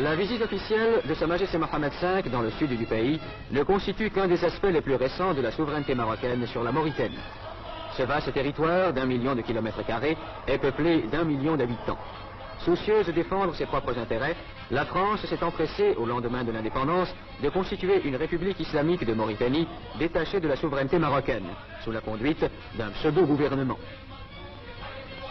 La visite officielle de Sa Majesté Mohamed V dans le sud du pays ne constitue qu'un des aspects les plus récents de la souveraineté marocaine sur la Mauritanie. Ce vaste territoire d'1 million de kilomètres carrés est peuplé d'1 million d'habitants. Soucieuse de défendre ses propres intérêts, la France s'est empressée, au lendemain de l'indépendance, de constituer une république islamique de Mauritanie détachée de la souveraineté marocaine, sous la conduite d'un pseudo-gouvernement.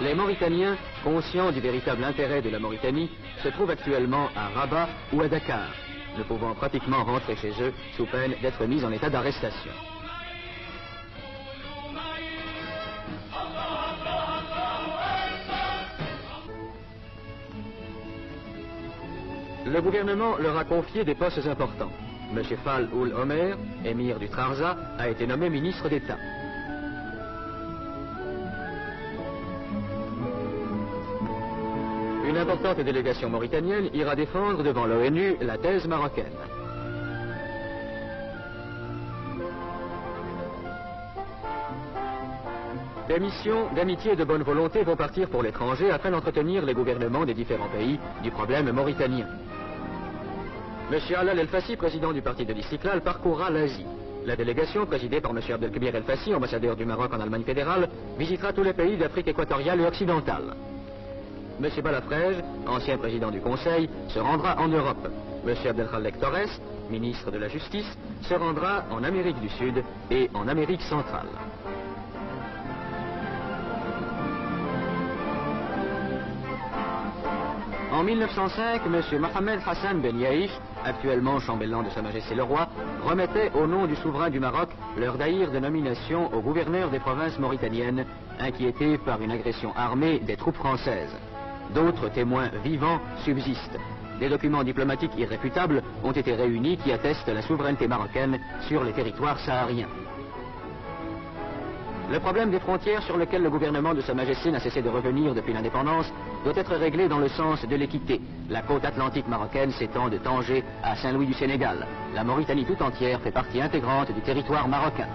Les Mauritaniens, conscients du véritable intérêt de la Mauritanie, se trouvent actuellement à Rabat ou à Dakar, ne pouvant pratiquement rentrer chez eux sous peine d'être mis en état d'arrestation. Le gouvernement leur a confié des postes importants. M. Fall Ould Omer, émir du Trarza, a été nommé ministre d'État. Une importante délégation mauritanienne ira défendre devant l'ONU la thèse marocaine. Des missions d'amitié et de bonne volonté vont partir pour l'étranger afin d'entretenir les gouvernements des différents pays du problème mauritanien. M. Alal El-Fassi, président du parti de l'Istiklal, parcourra l'Asie. La délégation, présidée par M. Abdelkbir El-Fassi, ambassadeur du Maroc en Allemagne fédérale, visitera tous les pays d'Afrique équatoriale et occidentale. M. Balafrej, ancien président du Conseil, se rendra en Europe. M. Abdelkhalek Torres, ministre de la Justice, se rendra en Amérique du Sud et en Amérique centrale. En 1905, M. Mohamed Hassan Ben Yaïch, actuellement chambellan de Sa Majesté le Roi, remettait au nom du souverain du Maroc leur daïr de nomination au gouverneur des provinces mauritaniennes, inquiétés par une agression armée des troupes françaises. D'autres témoins vivants subsistent. Des documents diplomatiques irréfutables ont été réunis qui attestent la souveraineté marocaine sur les territoires sahariens. Le problème des frontières sur lequel le gouvernement de Sa Majesté n'a cessé de revenir depuis l'indépendance doit être réglé dans le sens de l'équité. La côte atlantique marocaine s'étend de Tanger à Saint-Louis du Sénégal. La Mauritanie tout entière fait partie intégrante du territoire marocain.